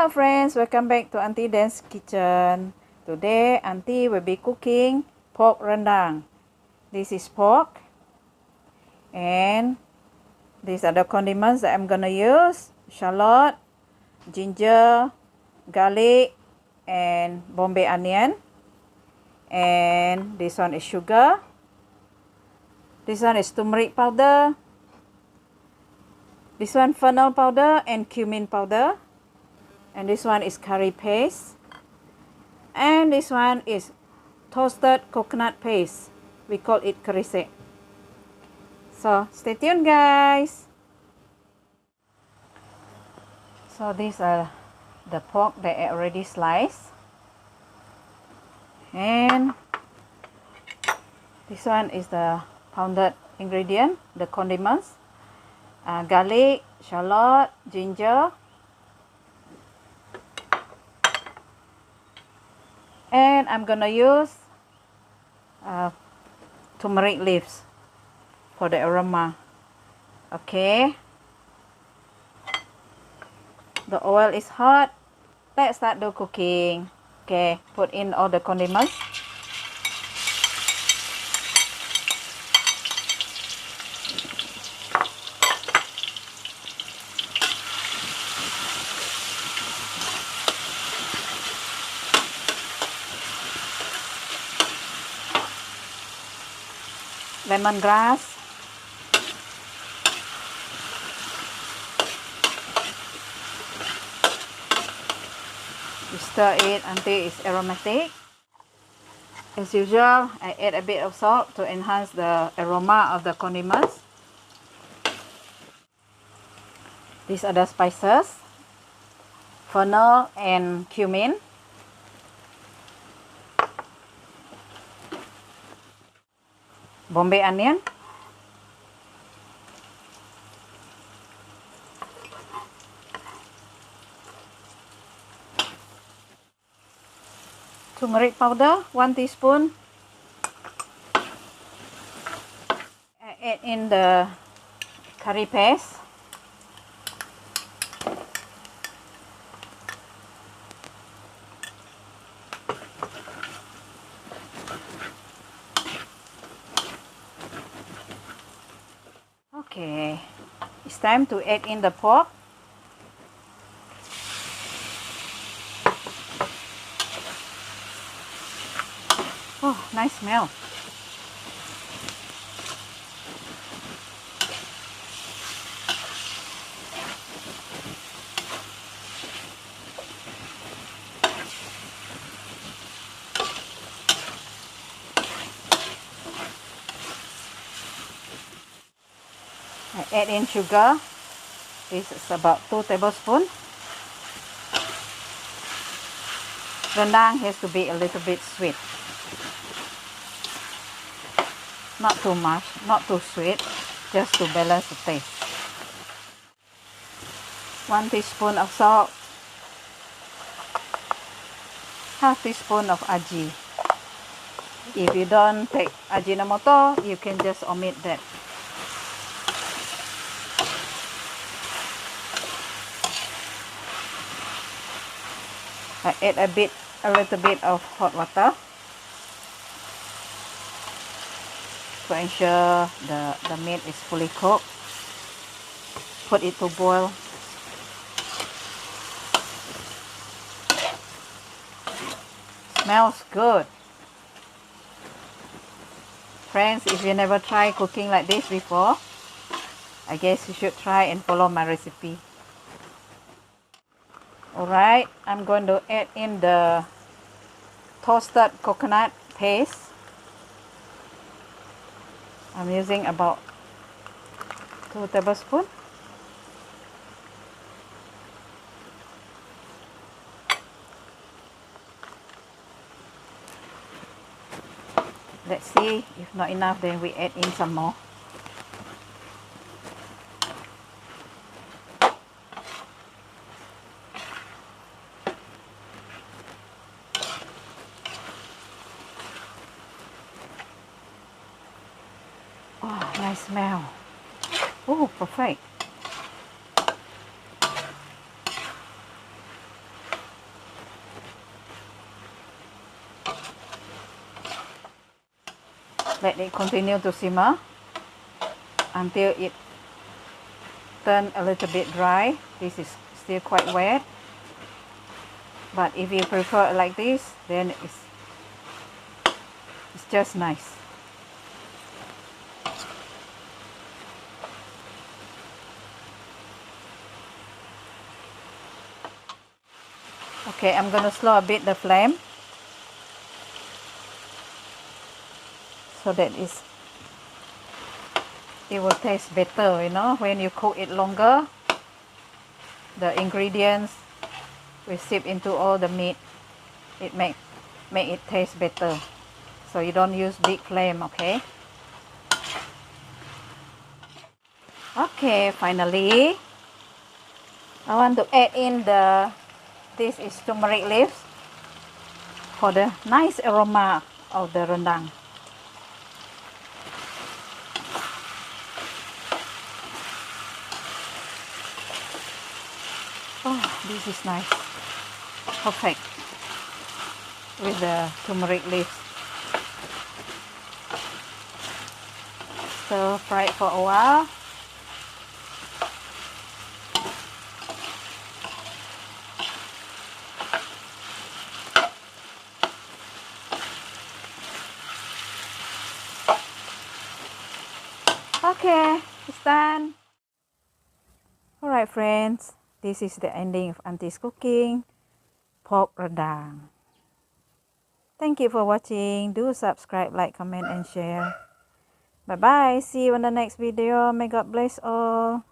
Hello friends, welcome back to Aunty Dann's kitchen. Today Aunty will be cooking pork rendang. This is pork and these are the condiments that I'm gonna use: shallot, ginger, garlic and Bombay onion. And this one is sugar. This one is turmeric powder. This one fennel powder and cumin powder. And this one is curry paste. And this one is toasted coconut paste. We call it kerisik. So stay tuned guys. So these are the pork that I already sliced. And this one is the pounded ingredient, the condiments. Garlic, shallot, ginger. And I'm gonna use turmeric leaves for the aroma. Okay. The oil is hot. Let's start the cooking. Okay, put in all the condiments. Lemongrass. You stir it until it's aromatic. As usual, I add a bit of salt to enhance the aroma of the condiments. These are the spices: fennel and cumin. Bombay onion. Turmeric powder, 1 teaspoon. I add in the curry paste. Okay, it's time to add in the pork. Oh, nice smell. I add in sugar. This is about 2 tablespoons. Rendang has to be a little bit sweet. Not too much, not too sweet, just to balance the taste. 1 teaspoon of salt. Half teaspoon of aji. If you don't take ajinomoto, you can just omit that. I add a little bit of hot water to ensure the meat is fully cooked. Put it to boil. Smells good. Friends, if you never tried cooking like this before, I guess you should try and follow my recipe. Alright, I'm going to add in the toasted coconut paste. I'm using about 2 tablespoons. Let's see, if not enough, then we add in some more. Oh, nice smell. Oh, perfect. Let it continue to simmer until it turn a little bit dry. This is still quite wet, but if you prefer it like this, then it's just nice. Okay, I'm gonna slow a bit the flame so that it will taste better, you know, when you cook it longer. The ingredients will seep into all the meat. It make it taste better. So you don't use big flame, okay? Okay, finally, I want to add in this is turmeric leaves for the nice aroma of the rendang. Oh, this is nice. Perfect with the turmeric leaves. Stir fry it for a while. Okay, it's done. Alright friends, this is the ending of Auntie's cooking pork rendang. Thank you for watching. Do subscribe, like, comment and share. Bye bye. See you in the next video. May God bless all.